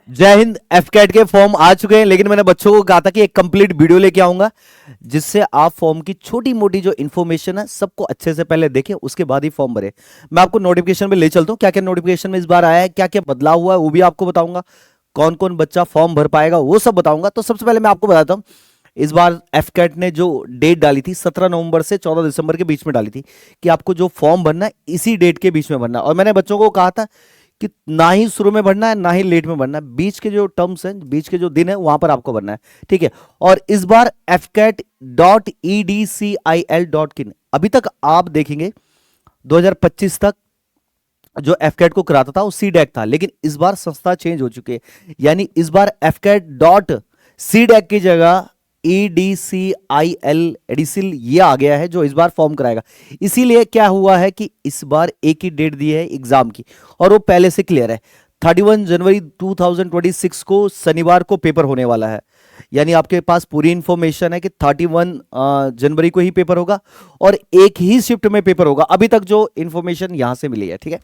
जय हिंद। एफकेट के फॉर्म आ चुके हैं, लेकिन मैंने बच्चों को कहा था कि एक कंप्लीट वीडियो लेके आऊंगा जिससे आप फॉर्म की छोटी मोटी जो इन्फॉर्मेशन है सबको अच्छे से पहले देखें, उसके बाद ही फॉर्म भरें। मैं आपको नोटिफिकेशन में ले चलता हूँ, क्या क्या नोटिफिकेशन में इस बार आया है, क्या क्या बदलाव हुआ है वो भी आपको बताऊंगा। कौन कौन बच्चा फॉर्म भर पाएगा वो सब बताऊंगा। तो सबसे पहले मैं आपको बताता हूँ, इस बार एफकेट ने जो डेट डाली थी 17 नवंबर से 14 दिसंबर के बीच में डाली थी कि आपको जो फॉर्म भरना है इसी डेट के बीच में भरना है। और मैंने बच्चों को कहा था कि ना ही शुरू में भरना है ना ही लेट में भरना है, बीच के जो टर्म्स हैं, बीच के जो दिन है वहां पर आपको भरना है, ठीक है। और इस बार fcat.edcil.in अभी तक आप देखेंगे 2025 तक जो एफकेट को कराता था वो सी डैक था, लेकिन इस बार संस्था चेंज हो चुकी है। यानी इस बार एफकेट डॉट सी डैक की जगह EDCIL एडिसिल ये आ गया है जो इस बार फॉर्म कराएगा। इसीलिए क्या हुआ है कि इस बार एक ही डेट दी है एग्जाम की और वो पहले से क्लियर है। 31 जनवरी 2026 को शनिवार को पेपर होने वाला है। यानी आपके पास पूरी इंफॉर्मेशन है कि 31 जनवरी को ही पेपर होगा और एक ही शिफ्ट में पेपर होगा। अभी तक जो इंफॉर्मेशन यहां से मिली है, ठीक है।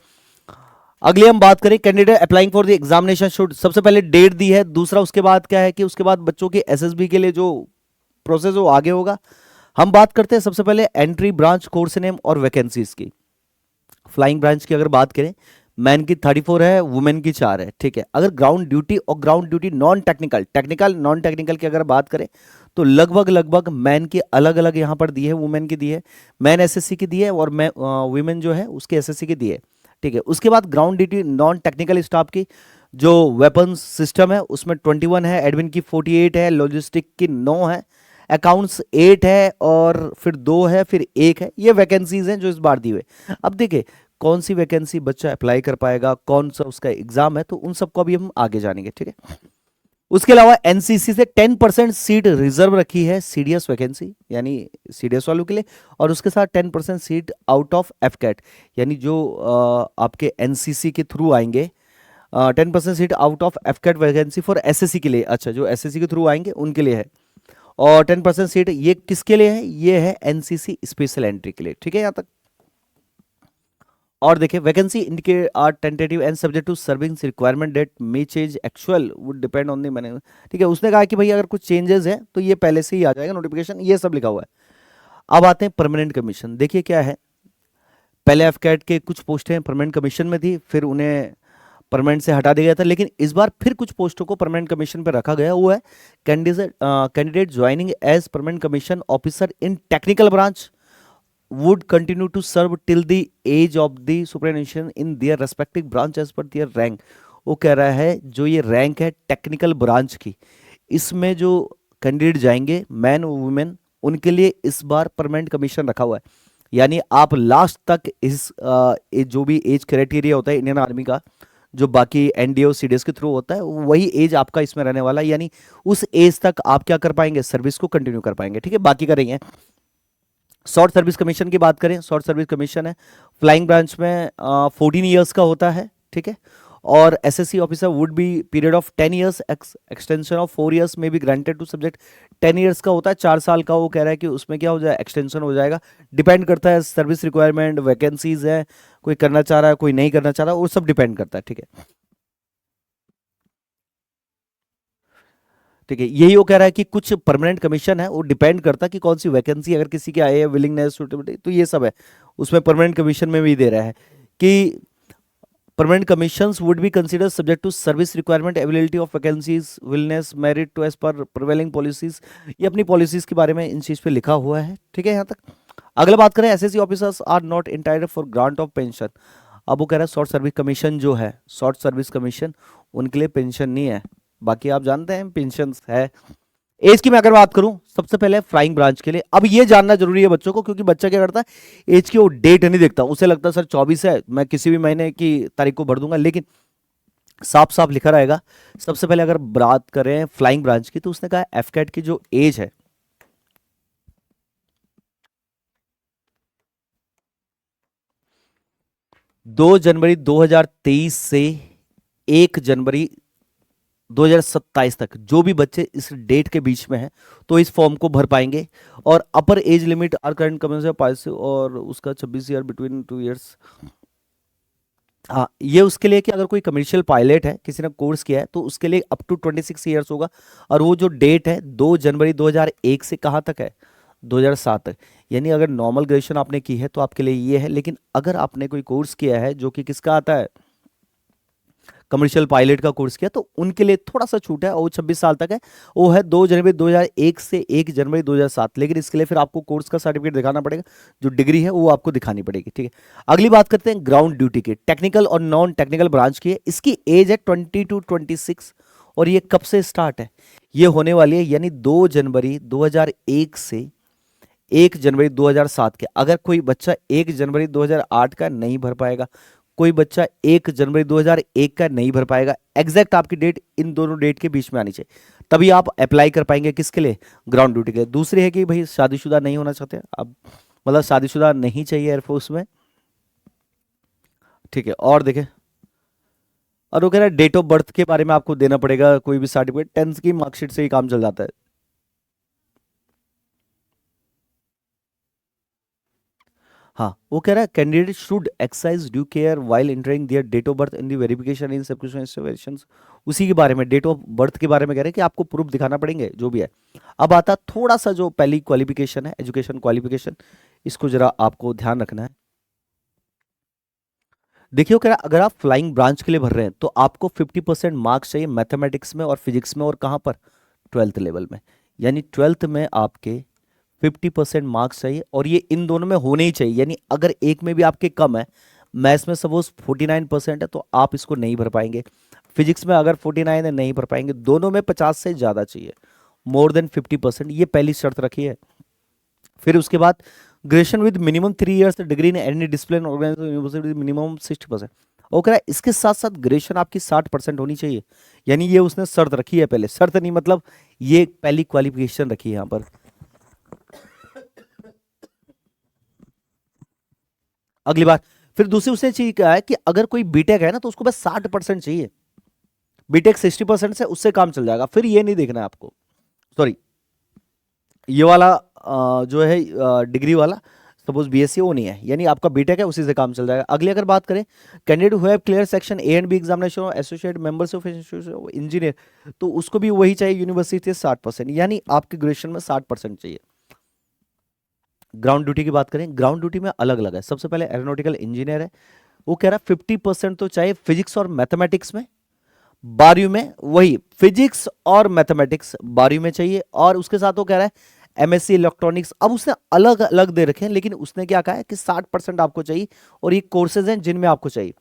अगली हम बात करें, candidate applying for the examination should, सबसे पहले डेट दी है। दूसरा उसके बाद क्या है कि उसके बाद बच्चों के एसएसबी के लिए जो प्रोसेस वो आगे होगा। हम बात करते हैं सबसे पहले एंट्री, ब्रांच, कोर्स नेम और वैकेंसीज की। फ्लाइंग ब्रांच की अगर बात करें, मैन की 34 है, वुमेन की 4 है, ठीक है। अगर ग्राउंड ड्यूटी और ground duty non technical, technical non technical की अगर बात करें तो लगभग लगभग मैन की अलग अलग यहां पर दी है, वुमेन की दी है, मैन एसएससी की दी है और वुमेन जो है उसके एसएससी की दी है, ठीक है। उसके बाद ground duty non technical staff की जो वेपन सिस्टम है उसमें 21 है, एडमिन की 48 है, लॉजिस्टिक की 9 है, अकाउंट्स 8 है और फिर 2 है, फिर 1 है। ये वैकेंसीज हैं जो इस बार दी हुए। अब देखिए कौन सी वैकेंसी बच्चा अप्लाई कर पाएगा, कौन सा उसका एग्जाम है, तो उन सबको अभी हम आगे जानेंगे, ठीक है। उसके अलावा एनसीसी से 10% सीट रिजर्व रखी है सीडीएस वैकेंसी, यानी सीडीएस वालों के लिए। और उसके साथ 10% सीट आउट ऑफ एफकेट, यानी जो आपके एनसीसी के थ्रू आएंगे। 10% seat out of affected vacancy for SSC के लिए, अच्छा जो एसएससी के थ्रू आएंगे उनके लिए है। और 10% सीट ये किसके लिए है, ये है एनसीसी स्पेशल एंट्री के लिए, ठीक है यहां तक। और देखिए vacancy indicate are tentative and subject to serving requirement date may change actual would depend on the मैंने, ठीक है। उसने कहा कि भाई अगर कुछ चेंजेस है तो ये पहले से ही आ जाएगा नोटिफिकेशन, ये सब लिखा हुआ है। अब आते हैं परमानेंट कमीशन। देखिए क्या है, पहले एफकैट के कुछ पोस्टें परमानेंट कमीशन में थी, फिर उन्हें परमानेंट से हटा दिया गया था, लेकिन इस बार फिर कुछ पोस्टों को परमानेंट कमीशन पर रखा गया। वो है candidate joining as permanent commission officer in technical branch would continue to serve till the age of the superannuation in their respective branch as per their rank। वो कह रहा है जो ये रैंक है टेक्निकल ब्रांच की, इसमें जो कैंडिडेट जाएंगे मैन वुमेन उनके लिए इस बार परमानेंट कमीशन रखा हुआ है। यानी आप लास्ट तक जो भी एज क्राइटेरिया होता है इंडियन आर्मी का, जो बाकी एनडीए और सीडीएस के थ्रू होता है, वही एज आपका इसमें रहने वाला है। यानी उस एज तक आप क्या कर पाएंगे, सर्विस को कंटिन्यू कर पाएंगे, ठीक है। बाकी करेंगे शॉर्ट सर्विस कमीशन की बात करें, शॉर्ट सर्विस कमीशन है फ्लाइंग ब्रांच में 14 ईयर्स का होता है, ठीक है। और SSC officer would be period of 10 years, extension of 4 years may be granted to subject. 10 years का होता है, 4 साल का। वो कह रहा है कि उसमें क्या हो जाए, एक्सटेंशन हो जाएगा। डिपेंड करता है सर्विस रिक्वायरमेंट, वैकेंसीज है, कोई करना चाह रहा है कोई नहीं करना चाह रहा, वो सब डिपेंड करता है, ठीक है। ठीक है, यही वो कह रहा है कि कुछ परमानेंट कमीशन है वो डिपेंड करता है कि कौन सी वैकेंसी अगर किसी की आई है, विलिंगनेस, सुटेबिलिटी, तो ये सब है उसमें परमानेंट कमीशन में भी दे रहा है कि permanent commissions would be consider subject to service requirement, ability of vacancies, willingness, merit to as per prevailing policies. ये अपनी पॉलिसीज के बारे में इन चीज पे लिखा हुआ है, ठीक है यहाँ तक। अगला बात करें, SSC officers are not entitled for grant of pension. अब वो कह रहा है शॉर्ट सर्विस कमीशन जो है, शॉर्ट सर्विस कमीशन उनके लिए पेंशन नहीं है। बाकी आप जानते हैं पेंशन है। एज की मैं अगर बात करूं, सबसे पहले फ्लाइंग ब्रांच के लिए, अब ये जानना जरूरी है बच्चों को, क्योंकि बच्चा क्या करता है एज की वो डेट नहीं देखता, उसे लगता है सर 24 है मैं किसी भी महीने की तारीख को भर दूंगा, लेकिन साफ साफ लिखा रहेगा। सबसे पहले अगर बात करें फ्लाइंग ब्रांच की, तो उसने कहा एफकेट की जो एज है 2 जनवरी 2023 से 1 जनवरी 2027 तक जो भी बच्चे इस डेट के बीच में हैं तो इस फॉर्म को भर पाएंगे। और upper age limit are current commence और उसका 26 ईयर बिटवीन 2 ईयर्स। हाँ, ये उसके लिए कि अगर कोई कमर्शियल पायलट है, किसी ने कोर्स किया है, तो उसके लिए अप टू 26 ईयर्स होगा। और वो जो डेट है 2 जनवरी 2001 से कहाँ तक है, 2007 तक। यानी अगर नॉर्मल ग्रेजुएशन आपने की है तो आपके लिए ये है, लेकिन अगर आपने कोई कोर्स किया है जो कि किसका आता है, कमर्शियल पायलट का कोर्स किया, तो उनके लिए थोड़ा सा छूट है, और वो 26 साल तक है। वो है 2 जनवरी 2001 से 1 जनवरी 2007। लेकिन इसके लिए फिर आपको कोर्स का सर्टिफिकेट दिखाना पड़ेगा, जो डिग्री है वो आपको दिखानी पड़ेगी, ठीक है। अगली बात करते हैं ग्राउंड ड्यूटी की, टेक्निकल और नॉन टेक्निकल ब्रांच की है। इसकी एज है 20 to 26। और ये कब से स्टार्ट है, ये होने वाली है यानी 2 जनवरी 2001 से 1 जनवरी 2007 के। अगर कोई बच्चा 1 जनवरी 2008 का नहीं भर पाएगा, कोई बच्चा 1 जनवरी 2001 का नहीं भर पाएगा, एग्जैक्ट आपकी डेट इन दोनों डेट के बीच में आनी चाहिए, तभी आप अप्लाई कर पाएंगे किसके लिए, ग्राउंड ड्यूटी के लिए। दूसरी है कि भाई शादीशुदा नहीं होना चाहते आप, मतलब शादीशुदा नहीं चाहिए एयरफोर्स में, ठीक है। और देखें, और वो कह रहा है डेट ऑफ बर्थ के बारे में आपको देना पड़ेगा कोई भी सर्टिफिकेट, 10th की मार्कशीट से ही काम चल जाता है। हाँ, वो कह रहा है candidate should exercise due care while entering their date of birth in the verification in subscription. उसी के बारे में, डेट ऑफ बर्थ के बारे में कह रहे हैं कि आपको प्रूफ दिखाना पड़ेंगे जो भी है। अब आता थोड़ा सा जो पहली क्वालिफिकेशन है, एजुकेशन क्वालिफिकेशन, इसको जरा आपको ध्यान रखना है। देखिए, वो कह रहा है अगर आप फ्लाइंग ब्रांच के लिए भर रहे हैं तो आपको 50% मार्क्स चाहिए मैथमेटिक्स में और फिजिक्स में, और कहाँ पर, 12th लेवल में। यानी 12th में आपके 50% मार्क्स चाहिए, और ये इन दोनों में होने ही चाहिए। यानी अगर एक में भी आपके कम है, मैथ्स में सपोज 49% है तो आप इसको नहीं भर पाएंगे, फिजिक्स में अगर 49 है नहीं भर पाएंगे, दोनों में 50 से ज़्यादा चाहिए, मोर देन 50%, ये पहली शर्त रखी है। फिर उसके बाद graduation with minimum 3 years degree in any discipline organisation university minimum 60%। वो कह रहा है इसके साथ साथ ग्रेजुएशन आपकी 60% होनी चाहिए। यानी ये उसने शर्त रखी है, पहले शर्त नहीं मतलब ये पहली क्वालिफिकेशन रखी है यहाँ पर। अगली बात, फिर दूसरी उसने चीज कहा है कि अगर कोई बीटेक है ना तो उसको बस 60% चाहिए, बीटेक 60% से उससे काम चल जाएगा। फिर ये नहीं देखना है आपको, सॉरी, ये वाला जो है डिग्री वाला, सपोज बीएससी वो नहीं है, यानी आपका बीटेक है उसी से काम चल जाएगा। अगली अगर बात करें, candidate who have clear section A and B examination associate members of engineer, तो उसको भी वही चाहिए यूनिवर्सिटी से 60%, यानी आपके ग्रेजुएशन में 60% चाहिए। ग्राउंड ड्यूटी की बात करें, ग्राउंड ड्यूटी में अलग अलग है। सबसे पहले एरोनॉटिकल इंजीनियर है, वो कह रहा है 50% तो चाहिए फिजिक्स और मैथमेटिक्स में, 12वीं में वही फिजिक्स और मैथमेटिक्स 12वीं में चाहिए। और उसके साथ वो कह रहा है एमएससी इलेक्ट्रॉनिक्स। अब उसने अलग अलग दे रखे हैं, लेकिन उसने क्या कहा है कि 60% आपको चाहिए, और ये कोर्सेज हैं जिनमें आपको चाहिए।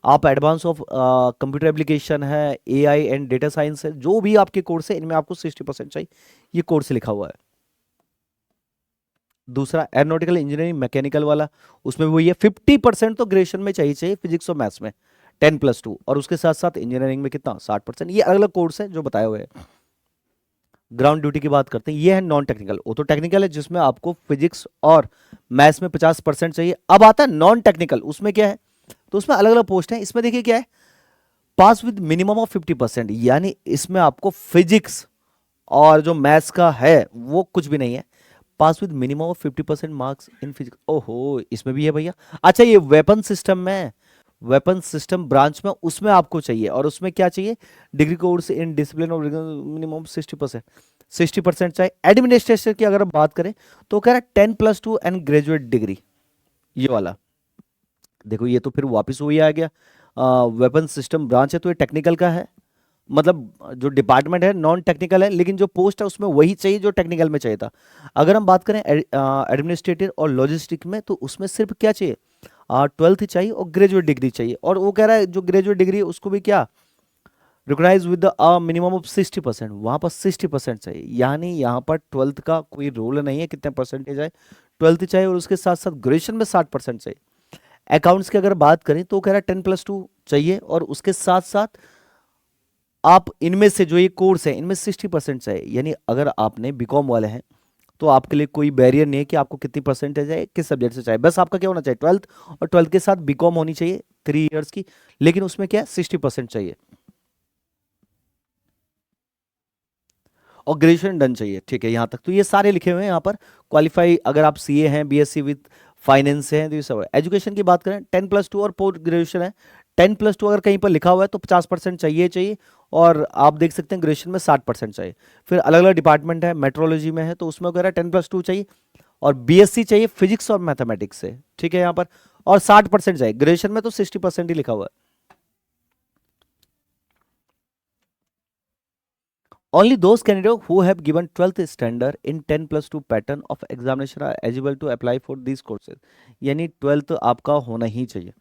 आप एडवांस ऑफ कंप्यूटर एप्लीकेशन है, एआई एंड डेटा साइंस है, जो भी आपके कोर्स है इनमें आपको 60% चाहिए, ये कोर्स लिखा हुआ है। दूसरा एरोनॉटिकल इंजीनियरिंग मैकेनिकल वाला, उसमें वही है 50% तो ग्रेजुएशन में चाहिए चाहिए फिजिक्स और मैथ्स में, 10+2, और उसके साथ साथ इंजीनियरिंग में कितना, 60%। ये अलग अलग कोर्स है जो बताए हुए हैं। ग्राउंड ड्यूटी की बात करते हैं, ये है नॉन टेक्निकल। वो तो टेक्निकल है जिसमें आपको फिजिक्स और मैथ्स में 50% चाहिए। अब आता है नॉन टेक्निकल, उसमें क्या है, तो उसमें अलग अलग पोस्ट है। इसमें देखिए क्या है, पास विद मिनिमम ऑफ 50%, यानी इसमें आपको फिजिक्स और जो मैथ्स का है वो कुछ भी नहीं है, pass with minimum of 50% marks in physics. ओहो, इसमें भी है भैया। अच्छा, ये वेपन सिस्टम में, वेपन सिस्टम ब्रांच में, उसमें आपको चाहिए, और उसमें क्या चाहिए, degree course in discipline of minimum 60%, 60% चाहिए। एडमिनिस्ट्रेशन की अगर हम बात करें तो कह रहा है 10+2 एंड ग्रेजुएट डिग्री, ये वाला। देखो ये तो फिर वापस वही आ गया, वेपन सिस्टम ब्रांच है तो ये टेक्निकल का है, मतलब जो डिपार्टमेंट है नॉन टेक्निकल है, लेकिन जो पोस्ट है उसमें वही चाहिए जो टेक्निकल में चाहिए था। अगर हम बात करें एडमिनिस्ट्रेटिव और लॉजिस्टिक में, तो उसमें सिर्फ क्या चाहिए, 12th चाहिए और ग्रेजुएट डिग्री चाहिए। और वो कह रहा है जो ग्रेजुएट डिग्री है उसको भी क्या, रिकॉग्नाइज विद मिनिमम ऑफ 60%, वहां पर 60% चाहिए। यानी यहाँ पर 12th का कोई रोल नहीं है कितने परसेंटेज है, 12th चाहिए, और उसके साथ साथ ग्रेजुएशन में 60% चाहिए। अकाउंट्स की अगर बात करें तो कह रहा है 10+2 चाहिए, और उसके साथ साथ आप इनमें से जो ये कोर्स है इनमें 60% चाहिए। यानी अगर आपने बीकॉम वाले हैं तो आपके लिए कोई बैरियर नहीं है कि आपको कितनी परसेंटेज है किस सब्जेक्ट से चाहिए, बस आपका क्या होना चाहिए, 12th, और 12th के साथ बीकॉम होनी चाहिए 3 इयर्स की, लेकिन उसमें क्या है 60% चाहिए, और ग्रेजुएशन डन चाहिए, ठीक है। यहाँ तक तो ये सारे लिखे हुए हैं यहाँ पर। क्वालिफाई अगर आप सीए हैं, बीएससी विद फाइनेंस हैं, तो ये सब है। एजुकेशन की बात करें 10+2 और पोस्ट ग्रेजुएशन है 10+2 अगर कहीं पर लिखा हुआ है तो 50% चाहिए चाहिए, और आप देख सकते हैं ग्रेजुएशन में 60% चाहिए। फिर अलग अलग डिपार्टमेंट है, मेट्रोलॉजी में है तो उसमें वगैरह 10+2 चाहिए, और बीएससी चाहिए फिजिक्स और मैथमेटिक्स से, ठीक है यहाँ पर, और 60% चाहिए। ग्रेजुएशन में तो 60% ही लिखा हुआ है। Only those candidates who have given 12th standard in 10+2 pattern of examination are eligible to apply for these courses। यानी 12th आपका होना ही चाहिए।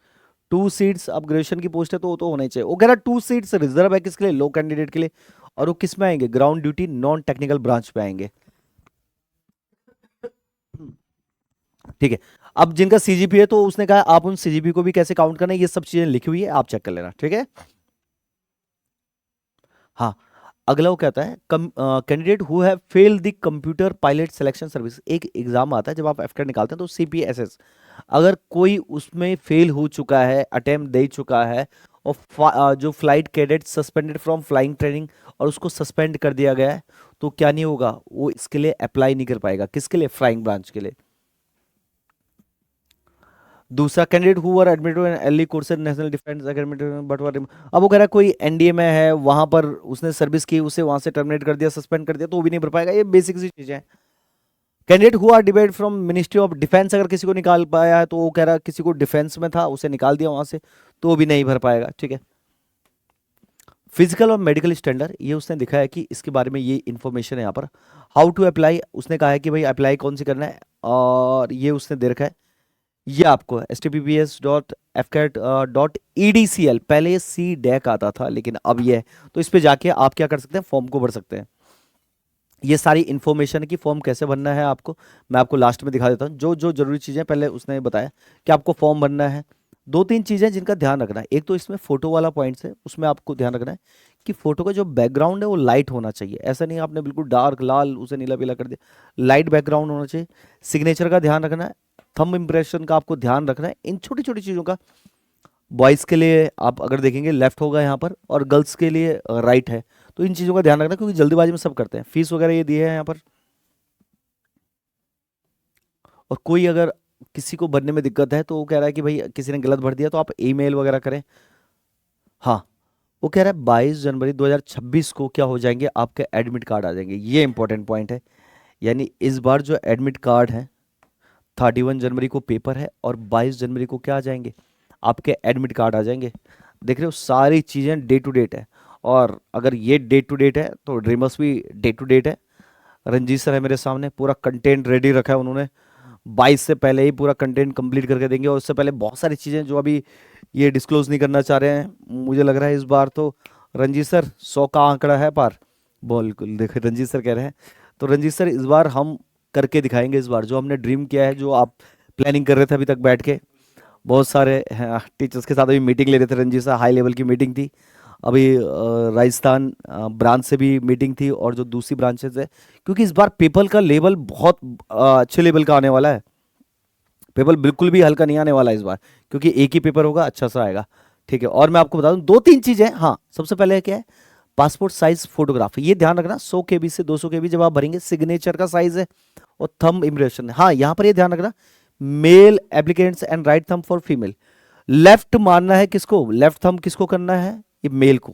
2 सीट्स, अब ग्रेजुएशन की पोस्ट है तो वो तो होना ही चाहिए। वो कह रहा 2 सीट्स रिजर्व है किसके लिए, लो कैंडिडेट के लिए, और वो किस में आएंगे, ground duty non technical branch पे आएंगे। ठीक है, अब जिनका सीजीपी है तो उसने कहा आप उन सीजीपी को भी कैसे काउंट करना है, ये सब चीजें लिखी हुई है, आप चेक कर लेना, ठीक है। हाँ, अगला वो कहता है candidate who have fail the computer pilot selection service. एक एग्जाम आता है जब आप एफकेट निकालते हैं तो सीपीएसएस, अगर कोई उसमें फेल हो चुका है, अटेम्प्ट दे चुका है, और जो flight cadet suspended from flying training और उसको सस्पेंड कर दिया गया है, तो क्या नहीं होगा, वो इसके लिए अप्लाई नहीं कर पाएगा, किसके लिए, फ्लाइंग ब्रांच के लिए। दूसरा, candidate who were admitted in early courses national defence academy but were, अब वो कह रहा है कोई एनडीए में है, वहां पर उसने सर्विस की, उसे वहां से टर्मिनेट कर दिया, सस्पेंड कर दिया, तो वो भी नहीं भर पाएगा। ये बेसिक सी चीजें हैं। Candidate who are debate from ministry of defence, अगर किसी को निकाल पाया है तो वो कह रहा है किसी को डिफेंस में था उसे निकाल दिया वहां से, तो वो भी नहीं भर पाएगा, ठीक है। फिजिकल और मेडिकल स्टैंडर्ड, ये उसने दिखा है कि इसके बारे में ये इन्फॉर्मेशन है यहाँ पर। हाउ टू अप्लाई, उसने कहा है कि भाई अप्लाई कौन सी करना है, और ये उसने दे रखा है, ये आपको https.fcat.edcl, पहले ये सी डैक आता था लेकिन अब ये है, तो इस पे जाके आप क्या कर सकते हैं, फॉर्म को भर सकते हैं। ये सारी इन्फॉर्मेशन की फॉर्म कैसे भरना है आपको मैं आपको लास्ट में दिखा देता हूँ। जो जो जरूरी चीज़ें पहले उसने बताया कि आपको फॉर्म भरना है। 2-3 चीज़ें जिनका ध्यान रखना है, एक तो इसमें फोटो वाला पॉइंट्स है, उसमें आपको ध्यान रखना है कि फोटो का जो बैकग्राउंड है वो लाइट होना चाहिए, ऐसा नहीं आपने बिल्कुल डार्क लाल उसे नीला पीला कर दिया, लाइट बैकग्राउंड होना चाहिए। सिग्नेचर का ध्यान रखना है, थंब इम्प्रेशन का आपको ध्यान रखना है, इन छोटी छोटी चीज़ों का। बॉयज़ के लिए आप अगर देखेंगे लेफ्ट होगा यहाँ पर, और गर्ल्स के लिए राइट है, तो इन चीज़ों का ध्यान रखना क्योंकि जल्दीबाजी में सब करते हैं। फीस वगैरह ये दिए हैं यहाँ पर, और कोई अगर किसी को भरने में दिक्कत है तो वो कह रहा है कि भाई किसी ने गलत भर दिया तो आप ईमेल वगैरह करें। हाँ, वो कह रहा है 22 जनवरी 2026 को क्या हो जाएंगे, आपके एडमिट कार्ड आ जाएंगे, ये इंपॉर्टेंट पॉइंट है। यानी इस बार जो एडमिट कार्ड है, 31 जनवरी को पेपर है और 22 जनवरी को क्या आ जाएंगे, आपके एडमिट कार्ड आ जाएंगे। देख रहे हो, सारी चीज़ें डे टू डेट है, और अगर ये डे टू डेट है तो ड्रीमर्स भी डे टू डेट है। रंजीत सर है मेरे सामने, पूरा कंटेंट रेडी रखा है उन्होंने, 22 से पहले ही पूरा कंटेंट कंप्लीट करके देंगे, और उससे पहले बहुत सारी चीज़ें जो अभी ये डिस्क्लोज नहीं करना चाह रहे हैं। मुझे लग रहा है इस बार तो रंजीत सर 100 का आंकड़ा है पार, बिल्कुल देखो रंजीत सर कह रहे हैं, तो रंजीत सर इस बार हम करके दिखाएंगे। इस बार जो हमने ड्रीम किया है, जो आप प्लानिंग कर रहे थे अभी तक बैठ के, बहुत सारे टीचर्स के साथ अभी मीटिंग ले रहे थे रंजीत सर, हाई लेवल की मीटिंग थी अभी, राजस्थान ब्रांच से भी मीटिंग थी और जो दूसरी ब्रांचेस है, क्योंकि इस बार पेपर का लेवल बहुत अच्छे लेवल का आने वाला है। पेपर बिल्कुल भी हल्का नहीं आने वाला इस बार, क्योंकि एक ही पेपर होगा, अच्छा सा आएगा, ठीक है। और मैं आपको बता दूं 2-3 चीजें, हाँ सबसे पहले क्या है, पासपोर्ट साइज फोटोग्राफ, ये ध्यान रखना 100 KB से 200 KB जब आप भरेंगे, सिग्नेचर का साइज है, और थंब इम्प्रेशन, हाँ यहाँ पर ये ध्यान रखना, male applicants and right thumb for female. Left मारना है किसको, लेफ्ट थंब किसको करना है, ये मेल को,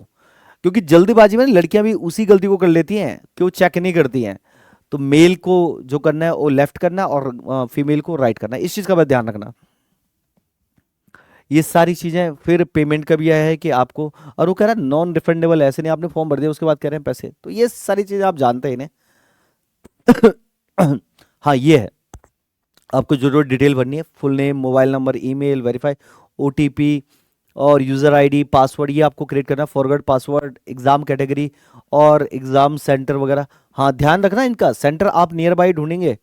क्योंकि जल्दीबाजी में लड़कियां भी उसी गलती को कर लेती हैं कि वो चेक नहीं करती हैं, तो मेल को जो करना है वो लेफ्ट करना है, और फीमेल को राइट करना है, इस चीज का बस ध्यान रखना। ये सारी चीजें, फिर पेमेंट का भी आया है कि आपको, और वो कह रहा है नॉन रिफंडेबल, ऐसे नहीं आपने फॉर्म भर दिया उसके बाद कह रहे हैं पैसे, तो ये सारी चीजें आप जानते हैं इन्हें। हाँ ये है, आपको जो जो डिटेल भरनी है, full name, mobile number, email, verify, OTP और यूज़र आईडी, पासवर्ड, ये आपको क्रिएट करना, फॉरवर्ड पासवर्ड, एग्जाम कैटेगरी और एग्जाम सेंटर वगैरह। हाँ ध्यान रखना इनका, सेंटर आप नियर बाई ढूंढेंगे,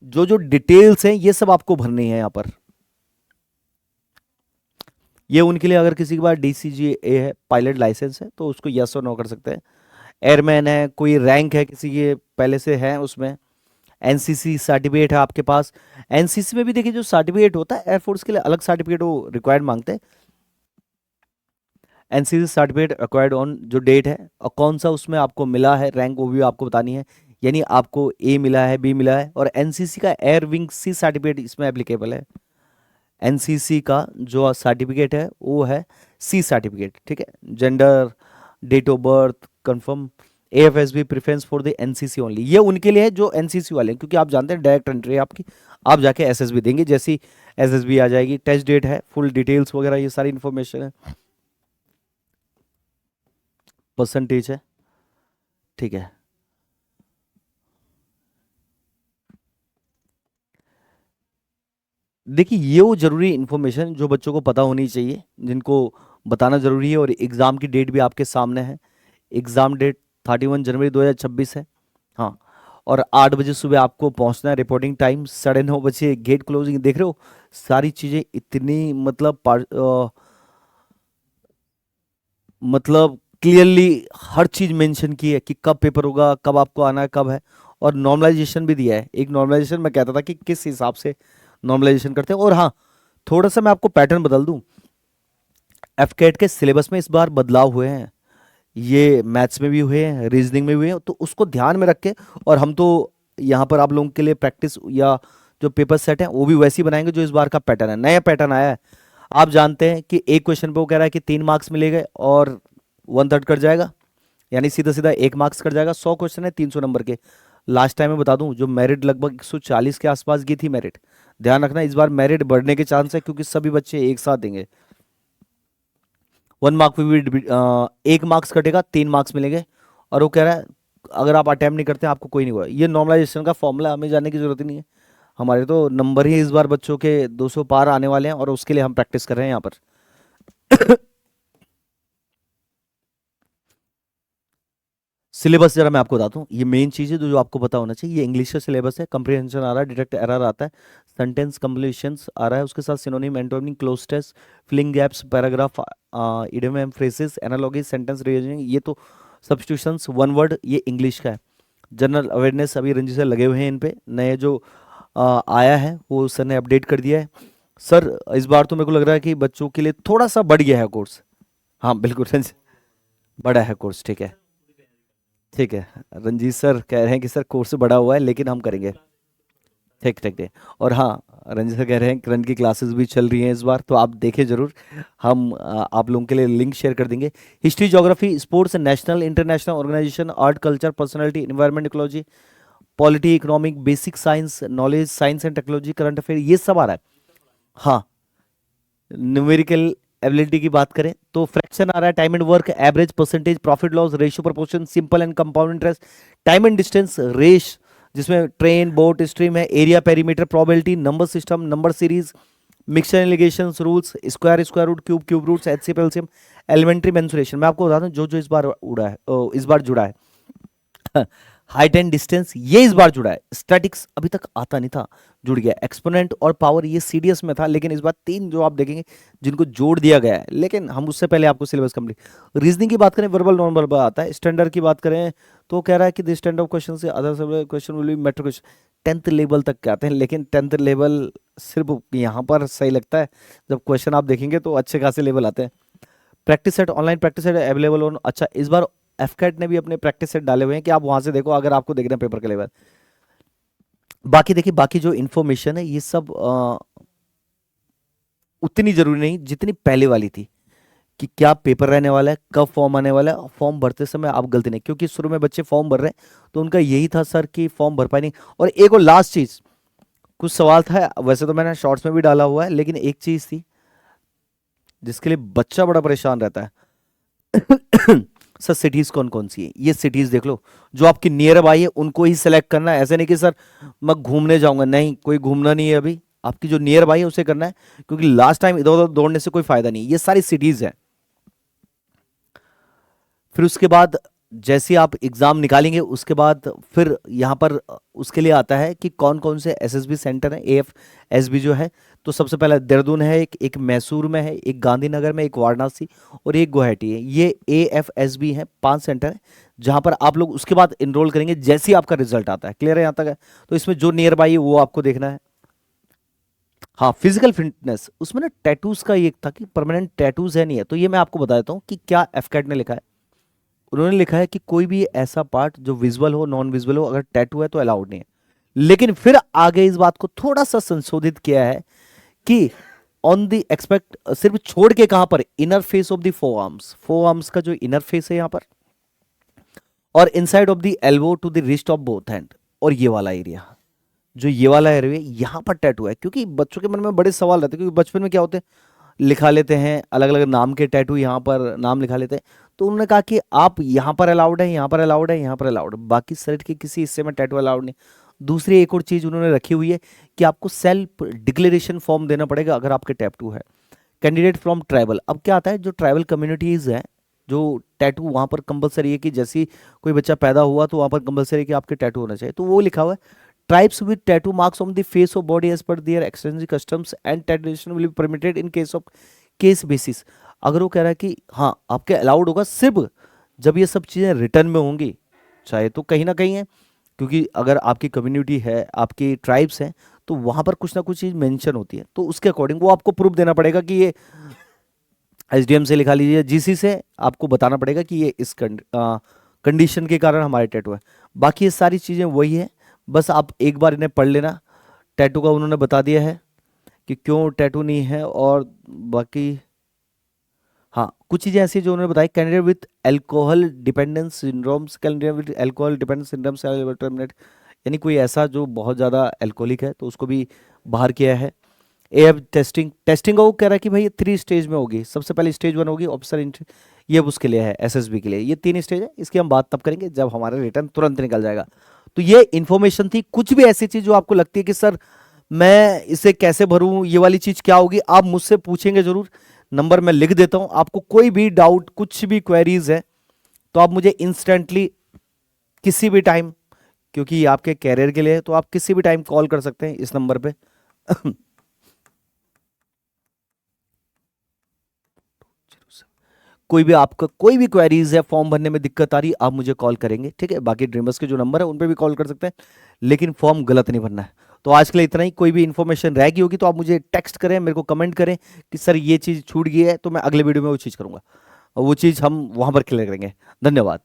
जो जो डिटेल्स हैं ये सब आपको भरनी है यहाँ पर। ये उनके लिए अगर किसी के पास डीसीजीए है, पायलट लाइसेंस है, तो उसको यस और नो कर सकते हैं। एयरमैन है, कोई रैंक है किसी के पहले से है उसमें, एनसीसी सर्टिफिकेट है आपके पास। एनसीसी में भी देखिए जो सर्टिफिकेट होता है, एयरफोर्स के लिए अलग सर्टिफिकेट वो रिक्वायर्ड मांगते हैं। एनसीसी सर्टिफिकेट रिक्वायर्ड ऑन जो डेट है, और कौन सा उसमें आपको मिला है रैंक, वो भी आपको बतानी है, यानी आपको ए मिला है, बी मिला है, और एनसीसी का एयर विंग सी सर्टिफिकेट इसमें एप्लीकेबल है। एनसीसी का जो सर्टिफिकेट है वो है सी सर्टिफिकेट, ठीक है, gender, date of birth confirm, AFSB preference for the NCC only, ये उनके लिए है जो एनसीसी वाले हैं, क्योंकि आप जानते हैं डायरेक्ट एंट्री है आपकी, आप जाके एसएसबी देंगे, जैसी एसएसबी आ जाएगी, टेस्ट डेट है, फुल डिटेल्स वगैरह ये सारी इन्फॉर्मेशन है, परसेंटेज है, ठीक है। देखिए ये वो जरूरी इन्फॉर्मेशन जो बच्चों को पता होनी चाहिए, जिनको बताना जरूरी है, और एग्जाम की डेट भी आपके सामने है, एग्जाम डेट 31 जनवरी 2026 है। हाँ, और 8 बजे सुबह आपको पहुंचना है, रिपोर्टिंग टाइम 9:30 गेट क्लोजिंग, देख रहे हो सारी चीजें इतनी मतलब मतलब क्लियरली हर चीज मेंशन की है कि कब पेपर होगा, कब आपको आना है, कब है, और नॉर्मलाइजेशन भी दिया है। एक नॉर्मलाइजेशन मैं कहता था कि किस हिसाब से नॉर्मलाइजेशन करते हैं। और हाँ, थोड़ा सा मैं आपको पैटर्न बदल दूं, एफकेट के सिलेबस में इस बार बदलाव हुए हैं, ये मैथ्स में भी हुए हैं, रीजनिंग में भी हुए हैं, तो उसको ध्यान में रख के, और हम तो यहाँ पर आप लोगों के लिए प्रैक्टिस या जो पेपर सेट है वो भी वैसे ही बनाएंगे जो इस बार का पैटर्न है, नया पैटर्न आया है। आप जानते हैं कि एक क्वेश्चन पे वो कह रहा है कि 3 मार्क्स मिलेंगे और 1/3 कट जाएगा, यानी सीधा सीधा 1 मार्क्स कट जाएगा। 100 क्वेश्चन है 300 नंबर के। लास्ट टाइम मैं बता दूं, जो मेरिट लगभग 140 के आसपास गई थी मेरिट, ध्यान रखना इस बार मेरिट बढ़ने के चांस है, क्योंकि सभी बच्चे एक साथ देंगे। 1 मार्क पे भी 1 मार्क्स कटेगा, 3 मार्क्स मिलेंगे। और वो कह रहा है अगर आप अटेम्प्ट नहीं करते आपको कोई नहीं हुआ। ये नॉर्मलाइजेशन का फॉर्मूला, हमें जानने की जरूरत ही नहीं है, हमारे तो नंबर ही इस बार बच्चों के 200 पार आने वाले हैं, और उसके लिए हम प्रैक्टिस कर रहे हैं यहाँ पर। सिलेबस जरा मैं आपको बताता हूँ, ये मेन चीज़ है जो जो आपको पता होना चाहिए। ये इंग्लिश का सिलेबस है, कंप्रीहेंशन आ रहा है, डिटेक्ट एरर आता है, सेंटेंस कंप्लीशंस आ रहा है, उसके साथ synonym, antonym, cloze test, filling gaps, paragraph, idiom and phrases, analogy, sentence rearranging, ये तो सब्स्टिट्यूशंस, वन वर्ड, ये इंग्लिश का है। जनरल अवेयरनेस अभी रंजी सर लगे हुए हैं इन पे, नए जो आया है वो सर ने अपडेट कर दिया है। सर इस बार तो मेरे को लग रहा है कि बच्चों के लिए थोड़ा सा बढ़ गया है कोर्स। हाँ बिल्कुल रंजीत, बड़ा है कोर्स, ठीक है, ठीक है। रंजीत सर कह रहे हैं कि सर कोर्स बड़ा हुआ है लेकिन हम करेंगे, ठीक ठीक ठीक। और हाँ, रंजीत सर कह रहे हैं कि रन की क्लासेस भी चल रही हैं इस बार, तो आप देखें जरूर, हम आप लोगों के लिए लिंक शेयर कर देंगे। History, geography, sports, national international organisation, art culture, personality, environment, ecology, polity, economic, basic science knowledge, science and technology, current affair, ये सब आ रहा है। हाँ, न्यूमेरिकल एबिलिटी की बात करें तो फ्रैक्शन आ रहा है, time and work, average, percentage, profit loss, ratio, proportion, simple and compound interest, time and distance, race जिसमें ट्रेन, बोट, स्ट्रीम है, area, perimeter, probability, number system, number series, mixture alligations, rules, square, square root, cube, cube roots, HCF, LCM, elementary, mensuration. मैं आपको बता दूं जो जो इस बार उड़ा है, इस बार जुड़ा है। हाइट एंड डिस्टेंस ये इस बार जुड़ा है, स्टैटिक्स अभी तक आता नहीं था, जुड़ गया। एक्सपोनेंट और पावर ये सीडीएस में था, लेकिन इस बार 3 जो आप देखेंगे जिनको जोड़ दिया गया है, लेकिन हम उससे पहले आपको सिलेबस कंप्लीट। रीजनिंग की बात करें, वर्बल नॉन वर्बल आता है। स्टैंडर्ड की बात करें तो कह रहा है कि दिस स्टैंडर्ड क्वेश्चन से other question will be metro question, 10th level तक के आते हैं, लेकिन 10th लेवल सिर्फ यहाँ पर सही लगता है, जब क्वेश्चन आप देखेंगे तो अच्छे खासे लेवल आते हैं। Practice set, online practice set available हो। अच्छा, इस बार एफकेट ने भी अपने प्रैक्टिस सेट डाले हुए हैं कि आप वहां से देखो अगर आपको देखना है पेपर के लेवल। बाकी देखिए, बाकी जो इन्फॉर्मेशन है ये सब उतनी जरूरी नहीं जितनी पहले वाली थी, कि क्या पेपर रहने वाला है, कब फॉर्म आने वाला है। फॉर्म भरते समय आप गलती नहीं, क्योंकि शुरू में बच्चे फॉर्म भर रहे हैं तो उनका यही था सर कि फॉर्म भर पाए नहीं। और एक और लास्ट चीज, कुछ सवाल था, वैसे तो मैंने शॉर्ट्स में भी डाला हुआ है, लेकिन एक चीज थी जिसके लिए बच्चा बड़ा परेशान रहता है। सर सिटीज कौन कौन सी है, ये सिटीज देख लो जो आपकी नियर बाई है, उनको ही सिलेक्ट करना है। ऐसे नहीं कि सर मैं घूमने जाऊंगा, नहीं, कोई घूमना नहीं है अभी, आपकी जो नियर बाई है उसे करना है, क्योंकि लास्ट टाइम इधर उधर दौड़ने से कोई फायदा नहीं। ये सारी सिटीज है। फिर उसके बाद जैसे आप एग्जाम निकालेंगे उसके बाद फिर यहाँ पर उसके लिए आता है कि कौन कौन से एसएसबी सेंटर है, एएफएसबी जो है। तो सबसे पहला देहरादून है, एक मैसूर में है, एक गांधीनगर में, एक वाराणसी और एक गुवाहाटी है। ये एएफएसबी है, 5 सेंटर है जहाँ पर आप लोग उसके बाद इनरोल करेंगे जैसे ही आपका रिजल्ट आता है। क्लियर है यहाँ तक है? तो इसमें जो नियर बाई है वो आपको देखना है। हाँ, फिजिकल फिटनेस, उसमें ना टैटूज का ये था कि परमानेंट टैटूज है नहीं है, तो ये मैं आपको बता देता हूँ कि क्या एफकेट ने लिखा है। उन्होंने लिखा है कि कोई भी ऐसा पार्ट जो विजुअल हो, नॉन विजुअल हो, अगर टैटू है तो अलाउड नहीं है। लेकिन फिर आगे इस बात को थोड़ा सा संशोधित किया है कि ऑन द एक्सपेक्ट, सिर्फ छोड़ के कहां पर, inner face of the forearms, forearms का जो इनर फेस है यहां पर, और inside of the elbow to the wrist of both hand, और ये वाला एरिया, जो ये वाला एरिया यहां पर टैटू है। क्योंकि बच्चों के मन में बड़े सवाल रहते हैं, क्योंकि बचपन में क्या होते हैं, लिखा लेते हैं अलग अलग नाम के टैटू, यहाँ पर नाम लिखा लेते हैं। तो उन्होंने कहा कि आप यहाँ पर अलाउड है, यहाँ पर अलाउड है, यहाँ पर अलाउड है, बाकी शरीर के किसी हिस्से में टैटू अलाउड नहीं। दूसरी एक और चीज़ उन्होंने रखी हुई है कि आपको सेल्फ डिक्लेरेशन फॉर्म देना पड़ेगा अगर आपके टैटू है। कैंडिडेट फ्रॉम ट्राइबल, अब क्या आता है, जो ट्राइबल कम्युनिटीज़ हैं, जो टैटू वहाँ पर कंपलसरी है कि जैसी कोई बच्चा पैदा हुआ तो वहाँ पर कंपलसरी है कि आपके टैटू होना चाहिए, तो वो लिखा हुआ है, tribes with tattoo marks on the face of body as per their extensive customs and tradition will be permitted in case of case basis. अगर वो कह रहा है कि हाँ आपके अलाउड होगा सिर्फ जब ये सब चीज़ें रिटर्न में होंगी, चाहे तो कहीं ना कहीं है, क्योंकि अगर आपकी कम्युनिटी है, आपकी ट्राइब्स हैं, तो वहाँ पर कुछ ना कुछ चीज़ मेंशन होती है, तो उसके अकॉर्डिंग वो आपको प्रूफ देना पड़ेगा कि ये एसडीएम से लिखा लीजिए, जीसी से आपको बताना पड़ेगा कि ये इस कंडीशन के कारण हमारे टैटू है। बाकी ये सारी चीज़ें वही है, बस आप एक बार इन्हें पढ़ लेना। टैटू का उन्होंने बता दिया है कि क्यों टैटू नहीं है, और बाकी हाँ कुछ चीज़ें ऐसी जो उन्होंने बताई, candidate with alcohol dependence syndromes, candidate with alcohol dependence syndromes, यानी कोई ऐसा जो बहुत ज़्यादा अल्कोहलिक है तो उसको भी बाहर किया है। ए एफ टेस्टिंग, टेस्टिंग का वो कह रहा है कि भाई ये 3 स्टेज में होगी, सबसे पहले स्टेज 1 होगी ऑफिसर, ये उसके लिए है, एसएसबी के लिए ये 3 स्टेज है, इसकी हम बात तब करेंगे जब हमारा रिटर्न तुरंत निकल जाएगा। तो ये इन्फॉर्मेशन थी, कुछ भी ऐसी चीज़ जो आपको लगती है कि सर मैं इसे कैसे भरूं, ये वाली चीज़ क्या होगी, आप मुझसे पूछेंगे जरूर, नंबर मैं लिख देता हूं, आपको कोई भी डाउट कुछ भी क्वेरीज है तो आप मुझे इंस्टेंटली किसी भी टाइम, क्योंकि ये आपके कैरियर के लिए है, तो आप किसी भी टाइम कॉल कर सकते हैं इस नंबर पे। कोई भी आपका कोई भी क्वेरीज है, फॉर्म भरने में दिक्कत आ रही, आप मुझे कॉल करेंगे, ठीक है। बाकी ड्रीमर्स के जो नंबर है उन पे भी कॉल कर सकते हैं, लेकिन फॉर्म गलत नहीं भरना है। तो आज के लिए इतना ही, कोई भी इन्फॉर्मेशन रह गई होगी तो आप मुझे टेक्स्ट करें, मेरे को कमेंट करें कि सर ये चीज़ छूट गई है, तो मैं अगले वीडियो में वो चीज़ करूंगा, और वो चीज़ हम वहां पर क्लियर करेंगे। धन्यवाद।